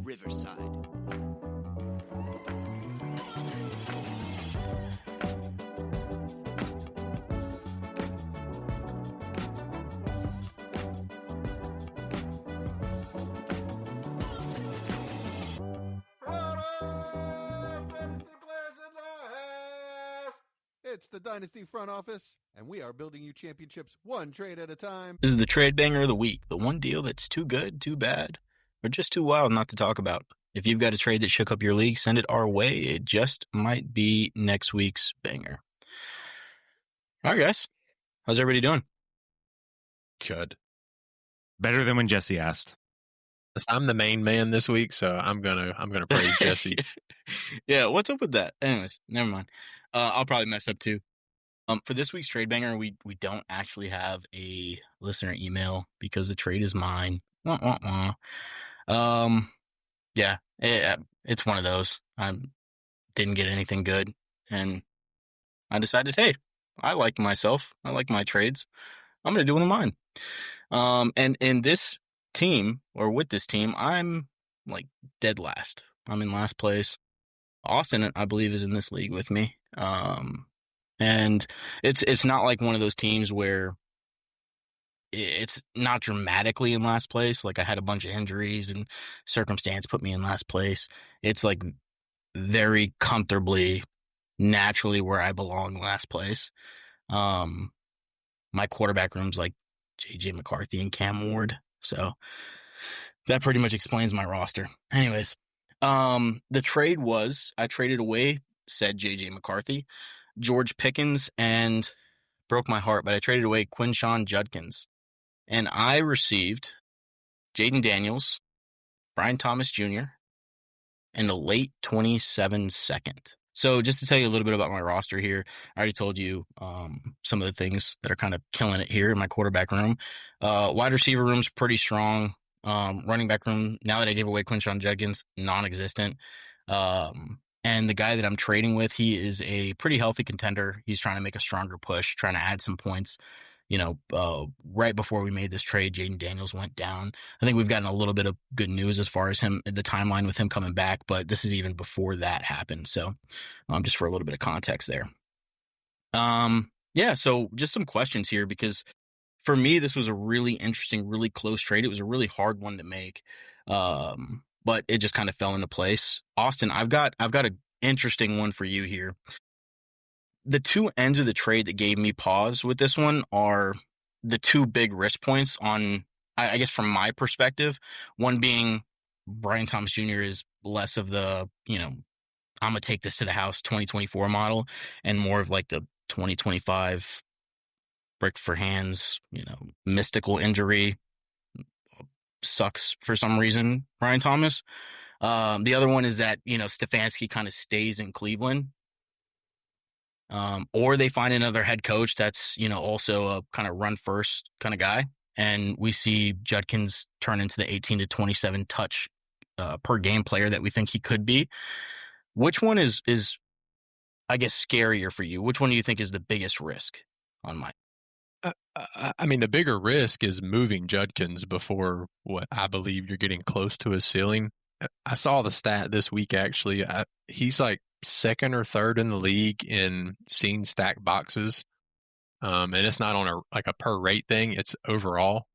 Riverside. It's the Dynasty front office, and we are building you championships one trade at a time. This is the trade banger of the week, the one deal that's too good, too bad, or just too wild not to talk about. If you've got a trade that shook up your league, send it our way. It just might be next week's banger. All right, guys. How's everybody doing? Good. Better than when Jesse asked. I'm the main man this week, so I'm gonna praise Jesse. Yeah, what's up with that? Anyways, never mind. I'll probably mess up too. For this week's trade banger, we don't actually have a listener email because the trade is mine. Wah, wah, wah. Yeah, it's one of those. I didn't get anything good, and I decided, hey, I like myself. I like my trades. I'm gonna do one of mine. And in this team, or with this team, I'm like dead last. I'm in last place. Austin, I believe, is in this league with me. And it's not like one of those teams where it's not dramatically in last place. Like I had a bunch of injuries and circumstance put me in last place. It's like very comfortably, naturally where I belong, last place. My quarterback room's like JJ McCarthy and Cam Ward. So that pretty much explains my roster. Anyways, the trade was I traded away said JJ McCarthy, George Pickens, and broke my heart, but I traded away Quinshon Judkins. And I received Jaden Daniels, Brian Thomas Jr., and a late 27 second. So just to tell you a little bit about my roster here, I already told you some of the things that are kind of killing it here in my quarterback room. Wide receiver room's pretty strong. Running back room, now that I gave away Quinshon Judkins, non-existent. And the guy that I'm trading with, he is a pretty healthy contender. He's trying to make a stronger push, trying to add some points. Right before we made this trade, Jaden Daniels went down. I think we've gotten a little bit of good news as far as the timeline with him coming back, but this is even before that happened. So just for a little bit of context there. So just some questions here, because for me, this was a really interesting, really close trade. It was a really hard one to make, but it just kind of fell into place. Austin, I've got an interesting one for you here. The two ends of the trade that gave me pause with this one are the two big risk points on, I guess, from my perspective. One being Brian Thomas Jr. is less of the, I'm going to take this to the house 2024 model, and more of like the 2025 brick for hands, mystical injury. Sucks for some reason, Brian Thomas. The other one is that, Stefanski kind of stays in Cleveland. Or they find another head coach that's, also a kind of run first kind of guy. And we see Judkins turn into the 18 to 27 touch per game player that we think he could be. Which one is I guess, scarier for you? Which one do you think is the biggest risk on mine? The bigger risk is moving Judkins before what I believe you're getting close to his ceiling. I saw the stat this week, actually. He's like second or third in the league in seen stack boxes. And it's not on a per rate thing. It's overall.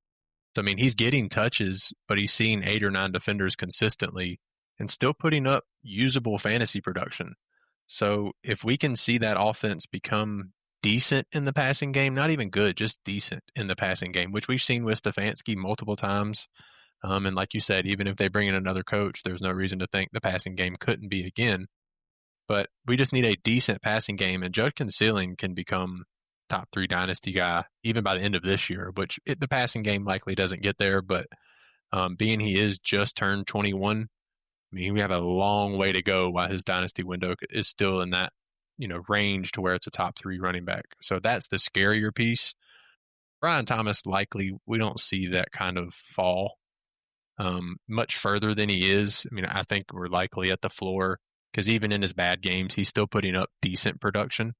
So, he's getting touches, but he's seeing 8 or 9 defenders consistently and still putting up usable fantasy production. So if we can see that offense become decent in the passing game, not even good, just decent in the passing game, which we've seen with Stefanski multiple times. And like you said, even if they bring in another coach, there's no reason to think the passing game couldn't be again. But we just need a decent passing game, and Judkins' ceiling can become top 3 dynasty guy even by the end of this year, which the passing game likely doesn't get there. But being he is just turned 21, we have a long way to go while his dynasty window is still in that range to where it's a top 3 running back. So that's the scarier piece. Brian Thomas, likely we don't see that kind of fall much further than he is. I think we're likely at the floor, because even in his bad games, he's still putting up decent production.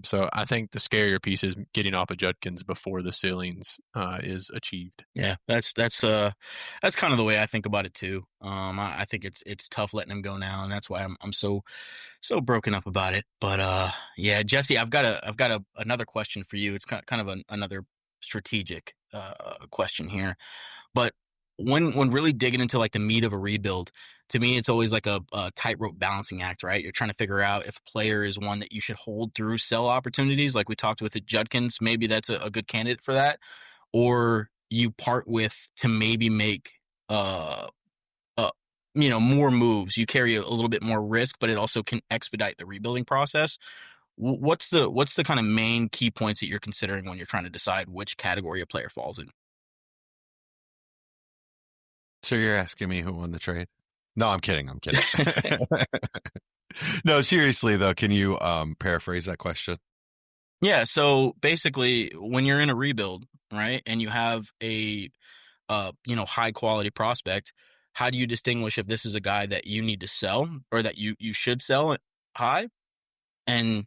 So I think the scarier piece is getting off of Judkins before the ceilings is achieved. Yeah, that's kind of the way I think about it too. I think it's tough letting him go now, and that's why I'm so broken up about it. But yeah, Jesse, I've got another question for you. It's kind of another strategic question here. But when really digging into like the meat of a rebuild, to me, it's always like a tightrope balancing act, right? You're trying to figure out if a player is one that you should hold through sell opportunities, like we talked with Judkins. Maybe that's a good candidate for that, or you part with to maybe make more moves. You carry a little bit more risk, but it also can expedite the rebuilding process. What's the kind of main key points that you're considering when you're trying to decide which category a player falls in? So you're asking me who won the trade? No, I'm kidding. No, seriously though, can you paraphrase that question? Yeah, so basically when you're in a rebuild, right, and you have a high quality prospect, how do you distinguish if this is a guy that you need to sell or that you should sell high and,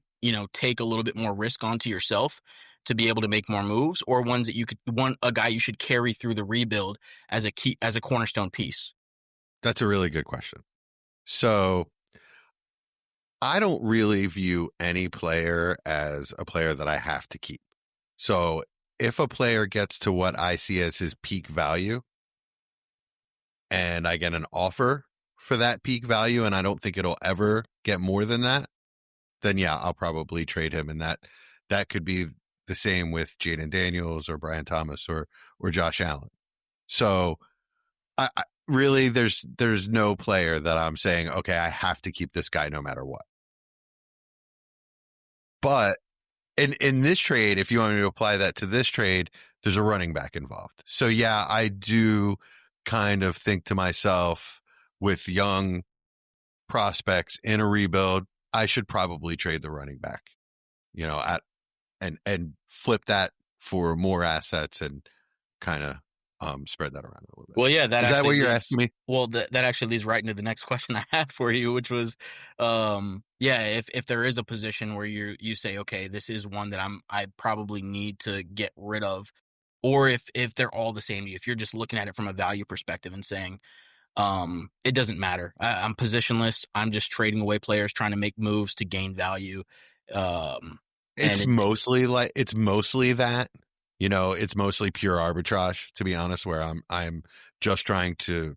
take a little bit more risk onto yourself to be able to make more moves, or ones that a guy you should carry through the rebuild as a cornerstone piece? That's a really good question. So I don't really view any player as a player that I have to keep. So if a player gets to what I see as his peak value and I get an offer for that peak value and I don't think it'll ever get more than that, then yeah, I'll probably trade him. And that could be the same with Jaden Daniels or Brian Thomas or Josh Allen. So I really, there's no player that I'm saying, okay, I have to keep this guy no matter what. But in this trade, if you want me to apply that to this trade, there's a running back involved. So yeah, I do kind of think to myself, with young prospects in a rebuild, I should probably trade the running back, and flip that for more assets and kind of spread that around a little bit. Well, yeah, is that what you're asking me? Well, that actually leads right into the next question I had for you, which was, if there is a position where you say, okay, this is one that I probably need to get rid of, or if they're all the same to you, if you're just looking at it from a value perspective and saying, it doesn't matter. I'm positionless. I'm just trading away players, trying to make moves to gain value. It's mostly that, it's mostly pure arbitrage, to be honest, where I'm just trying to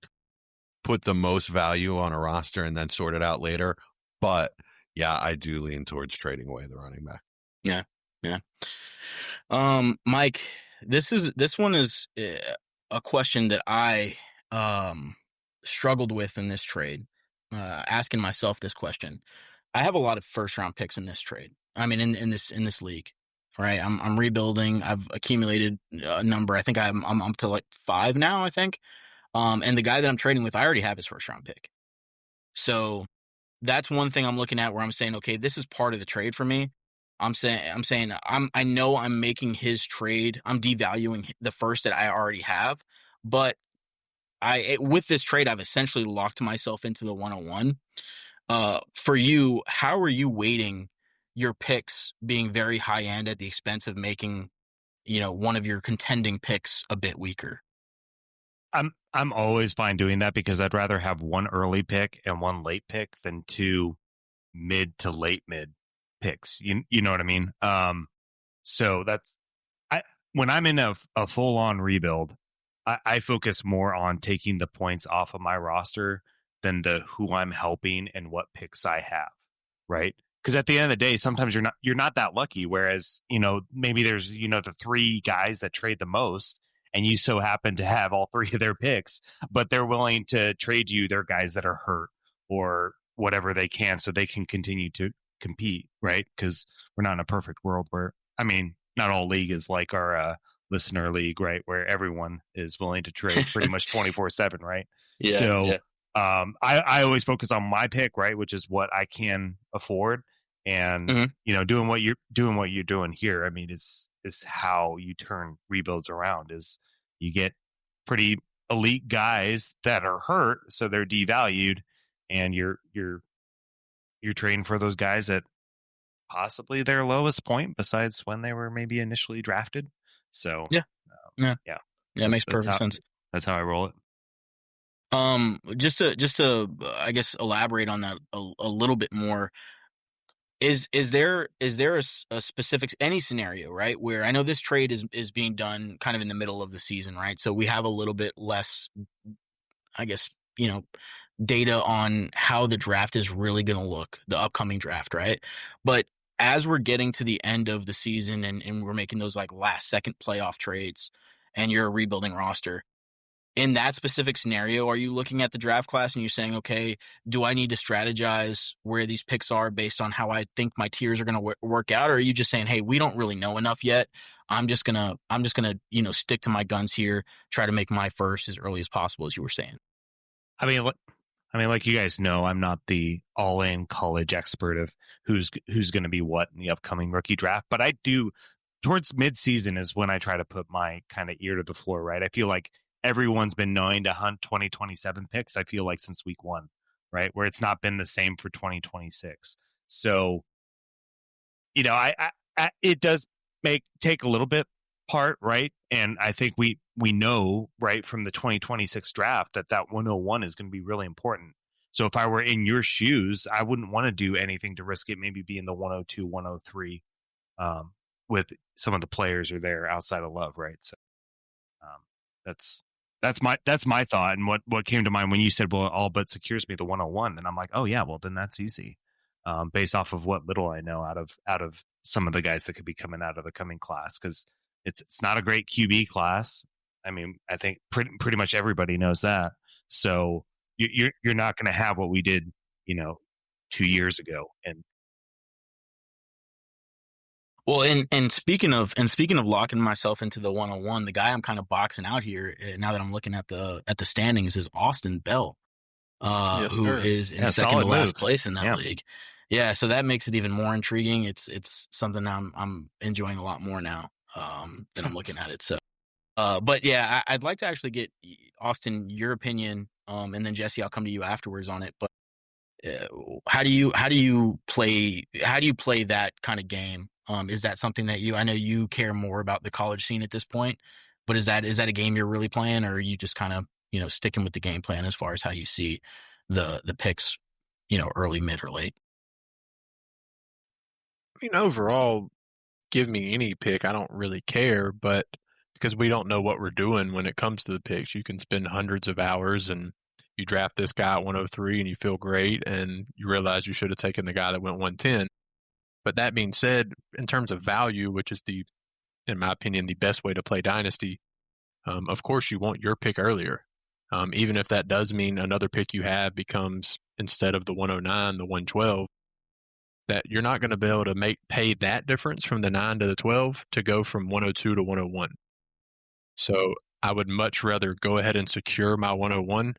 put the most value on a roster and then sort it out later. But yeah, I do lean towards trading away the running back. Yeah. Mike, this one is a question that I struggled with in this trade, asking myself this question. I have a lot of first round picks in this trade. I mean, in this league, right? I'm rebuilding. I've accumulated a number. I think I'm up to like 5 now, I think. And the guy that I'm trading with, I already have his first round pick. So that's one thing I'm looking at where I'm saying, okay, this is part of the trade for me. I know I'm making his trade. I'm devaluing the first that I already have, but with this trade, I've essentially locked myself into the 101. For you, how are you weighting your picks being very high end at the expense of making, one of your contending picks a bit weaker? I'm always fine doing that because I'd rather have one early pick and one late pick than 2 mid to late mid picks. You know what I mean? So when I'm in a full on rebuild, I focus more on taking the points off of my roster than who I'm helping and what picks I have, right? Because at the end of the day, sometimes you're not that lucky. Whereas, maybe there's, the 3 guys that trade the most and you so happen to have all 3 of their picks, but they're willing to trade you their guys that are hurt or whatever they can so they can continue to compete, right? Because we're not in a perfect world where, not all league is like our listener league, right? Where everyone is willing to trade pretty much 24/7, right? Yeah. So, yeah. I always focus on my pick, right, which is what I can afford, and doing what you're doing here. I mean, is how you turn rebuilds around. Is you get pretty elite guys that are hurt, so they're devalued, and you're trading for those guys at possibly their lowest point besides when they were maybe initially drafted. So Yeah. Yeah. yeah, It makes perfect sense. That's how I roll it. Just to I guess elaborate on that a little bit more. Is there a specific any scenario, right, where I know this trade is being done kind of in the middle of the season, right? So we have a little bit less, I guess, data on how the draft is really going to look, the upcoming draft, right? But as we're getting to the end of the season and we're making those like last second playoff trades and you're a rebuilding roster, in that specific scenario, are you looking at the draft class and you're saying, okay, do I need to strategize where these picks are based on how I think my tiers are going to work out? Or are you just saying, hey, we don't really know enough yet. I'm just going to, stick to my guns here, try to make my first as early as possible, as you were saying. I mean, like you guys know, I'm not the all-in college expert of who's going to be what in the upcoming rookie draft, but I do towards mid-season is when I try to put my kind of ear to the floor, right? I feel like everyone's been knowing to hunt 2027 picks, I feel like, since week 1, right? Where it's not been the same for 2026. So, I it does take a little bit part, right? And I think we know, right, from the 2026 draft that 101 is going to be really important. So if I were in your shoes, I wouldn't want to do anything to risk it maybe being the 102, 103 with some of the players are there outside of Love, right? So that's my thought. And what came to mind when you said, well, it all but secures me the 101, and I'm like, oh yeah, well then that's easy, based off of what little I know out of some of the guys that could be coming out of the coming class, because it's not a great QB class. I mean, I think pretty much everybody knows that. So you're not going to have what we did, 2 years ago. And well, and speaking of locking myself into the 101, the guy I'm kind of boxing out here now that I'm looking at the standings is Austin Bell, Yes, who sir. is in second to last place in that league. Yeah, so that makes it even more intriguing. It's something I'm enjoying a lot more now that I'm looking at it. So, but yeah, I'd like to actually get Austin your opinion, and then Jesse, I'll come to you afterwards on it. But how do you play that kind of game? Is that something that I know you care more about the college scene at this point, but is that a game you're really playing, or are you just kind of sticking with the game plan as far as how you see the picks, early, mid, or late? I mean, overall, give me any pick. I don't really care, but because we don't know what we're doing when it comes to the picks, you can spend hundreds of hours and you draft this guy at 103 and you feel great and you realize you should have taken the guy that went 110. But that being said, in terms of value, which is in my opinion, the best way to play Dynasty, of course you want your pick earlier. Even if that does mean another pick you have becomes, instead of the 109, the 112, that you're not going to be able to pay that difference from the 9 to the 12 to go from 102 to 101. So I would much rather go ahead and secure my 101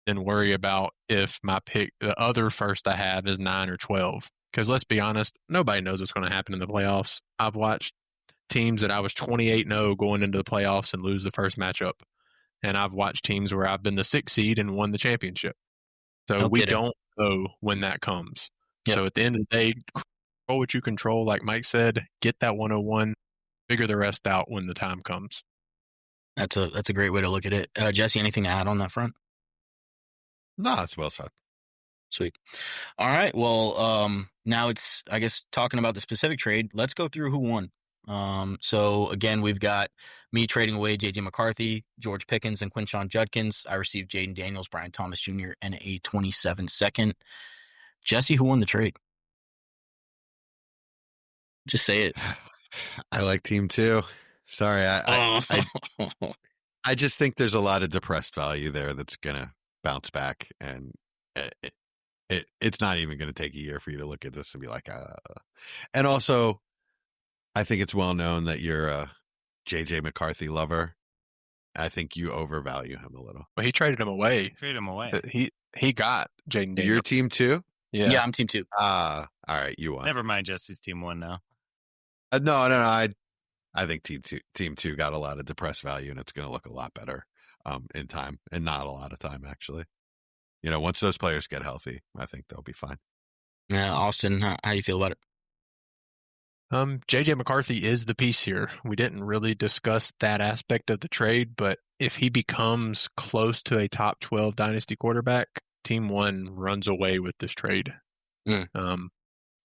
than worry about if my pick, the other first I have, is 9 or 12. Because let's be honest, nobody knows what's going to happen in the playoffs. I've watched teams that I was 28-0 going into the playoffs and lose the first matchup. And I've watched teams where I've been the 6th seed and won the championship. So we don't know when that comes. Yep. So at the end of the day, control what you control. Like Mike said, get that 101, figure the rest out when the time comes. That's a great way to look at it. Jesse, anything to add on that front? No, it's well said. Sweet. All right. Well, now it's, I guess, talking about the specific trade. Let's go through who won. So again, we've got me trading away J.J. McCarthy, George Pickens, and Quinshon Judkins. I received Jaden Daniels, Brian Thomas Jr., and a 27 second. Jesse, who won the trade? Just say it. I like Team 2. Sorry, I just think there's a lot of depressed value there that's gonna bounce back, and it's not even going to take a year for you to look at this and be like, And also, I think it's well known that you're a J.J. McCarthy lover. I think you overvalue him a little. Well, he traded him away. He got Jaden Daniels. Your Team 2? Yeah, I'm Team 2. All right, you won. Never mind, Jesse's Team 1 now. No. I think Team 2 got a lot of depressed value, and it's going to look a lot better in time, and not a lot of time, actually. Once those players get healthy, I think they'll be fine. Yeah, Austin, how do you feel about it? JJ McCarthy is the piece here. We didn't really discuss that aspect of the trade, but if he becomes close to a top 12 dynasty quarterback, Team 1 runs away with this trade.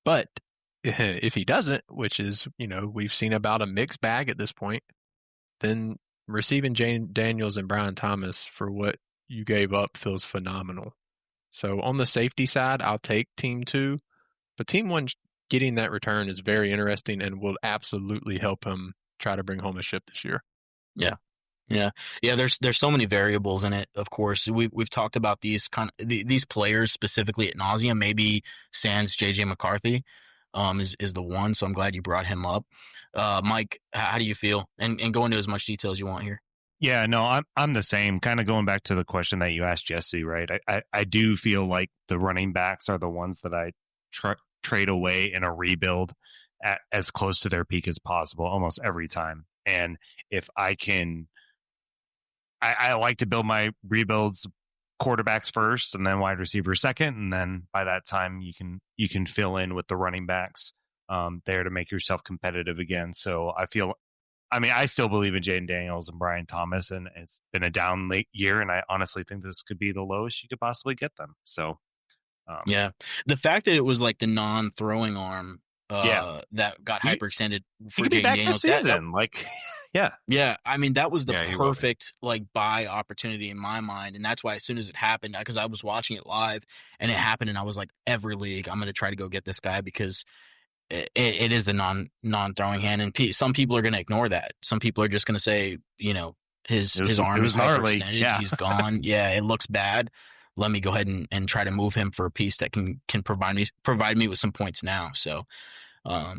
But if he doesn't, which is, we've seen about a mixed bag at this point, then receiving Jaden Daniels and Brian Thomas for what you gave up feels phenomenal. So on the safety side, I'll take Team 2, but Team 1 getting that return is very interesting and will absolutely help him try to bring home a ship this year. Yeah. There's so many variables in it. Of course, we've talked about these these players specifically ad nauseum. Maybe sans JJ McCarthy, is the one. So I'm glad you brought him up. Mike, how do you feel? And go into as much detail as you want here. Yeah, no, I'm the same. Kind of going back to the question that you asked Jesse, right? I do feel like the running backs are the ones that I trade away in a rebuild at as close to their peak as possible almost every time. And if I can, I like to build my rebuilds quarterbacks first and then wide receivers second, and then by that time you can fill in with the running backs there to make yourself competitive again. So I still believe in Jaden Daniels and Brian Thomas, and it's been a down late year, and I honestly think this could be the lowest you could possibly get them. So yeah, the fact that it was like the non-throwing arm that got hyperextended for Jaden Daniels this season, yeah. I mean, that was the perfect buy opportunity in my mind, and that's why as soon as it happened, because I was watching it live and it happened, and I was like, every league, I'm going to try to go get this guy because it is the non-throwing hand, and some people are going to ignore that. Some people are just going to say, his arm is hyperextended, yeah. He's gone. Yeah, it looks bad. Let me go ahead and try to move him for a piece that can provide me with some points now. So, I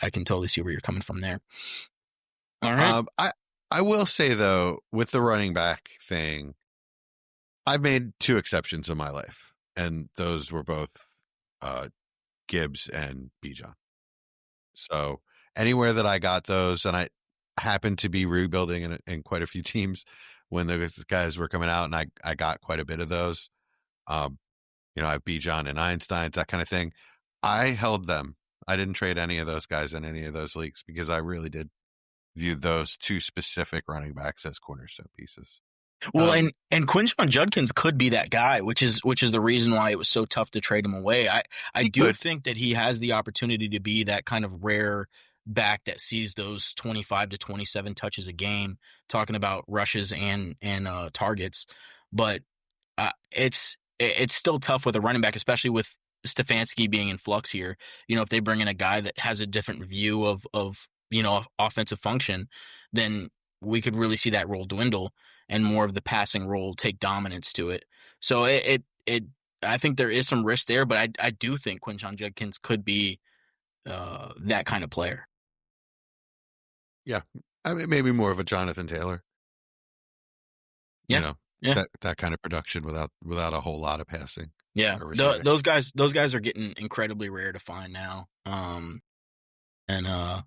can totally see where you're coming from there. All right. I will say though, with the running back thing, I've made 2 exceptions in my life, and those were both Gibbs and Bijan. So anywhere that I got those, and I happened to be rebuilding in quite a few teams when those guys were coming out, and I got quite a bit of those. I have Bijan and Einstein, that kind of thing. I held them. I didn't trade any of those guys in any of those leagues because I really did view those 2 specific running backs as cornerstone pieces. Well, and Quinshon Judkins could be that guy, which is the reason why it was so tough to trade him away. I do think that he has the opportunity to be that kind of rare back that sees those 25 to 27 touches a game, talking about rushes and targets. But it's still tough with a running back, especially with Stefanski being in flux here. If they bring in a guy that has a different view of offensive function, then we could really see that role dwindle and more of the passing role take dominance to it. So I think there is some risk there, but I do think Quinshon Judkins could be that kind of player. Yeah, I mean, maybe more of a Jonathan Taylor. Yeah, that kind of production without a whole lot of passing. Yeah, those guys are getting incredibly rare to find now. And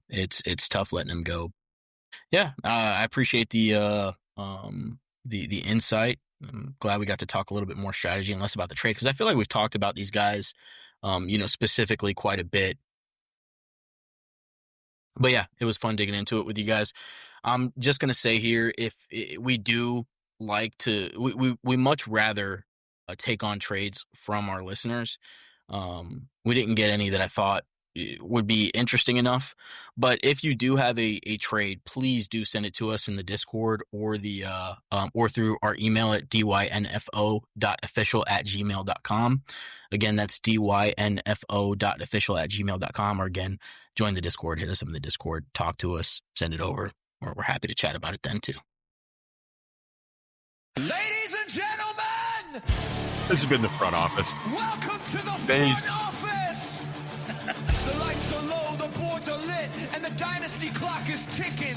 it's tough letting them go. Yeah, I appreciate the insight. I'm glad we got to talk a little bit more strategy and less about the trade, because I feel like we've talked about these guys, specifically quite a bit. But yeah, it was fun digging into it with you guys. I'm just gonna say here, if we do like to, we much rather take on trades from our listeners. We didn't get any that I thought would be interesting enough, but if you do have a trade, please do send it to us in the Discord or or through our email at dynfo.official@gmail.com. Again, that's dynfo.official@gmail.com. Or again, join the Discord, hit us up in the Discord, talk to us, send it over, or we're happy to chat about it then too. Ladies and gentlemen, this has been the front office. Welcome to the front office. The lights are low, the boards are lit, and the dynasty clock is ticking.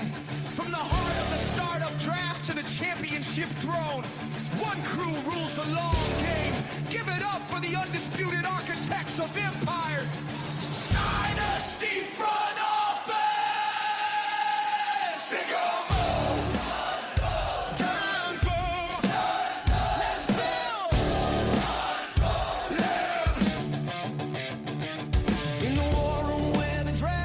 From the heart of the startup draft to the championship throne, one crew rules the long game. Give it up for the undisputed architects of empire. Dynasty front office! Sing 'em. In the war room where the draft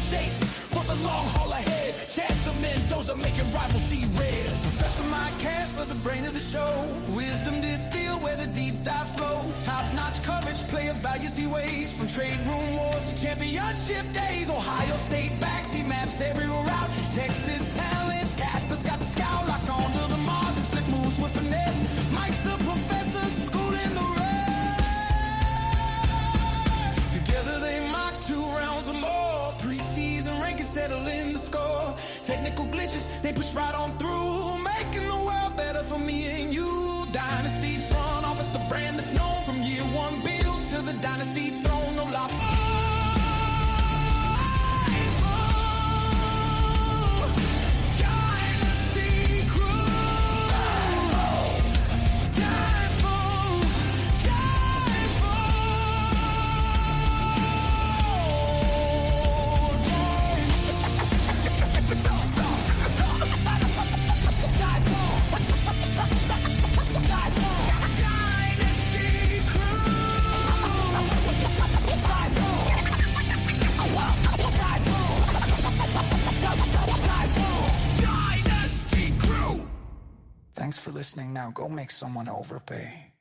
reshape for the long haul ahead. Chance to Mendoza making rivals see red. Professor Mike Casper, the brain of the show. Wisdom distilled where the deep dive flow. Top-notch coverage, player values he weighs. From trade room wars to championship days. Ohio State backs, he maps everywhere out. Texas talents, Casper's got the scout. Locked onto the margins, flip moves with finesse. Mike's the professor, schooling the rest. Together they mock 2 rounds or more. Preseason ranking settle in the score. Technical glitches, they push right on through. Making the world better for me and you. Dynasty front office, the brand that's known from year 1 builds to the Dynasty throne. No lie. Dynasty crew. Thanks for listening. Now go make someone overpay.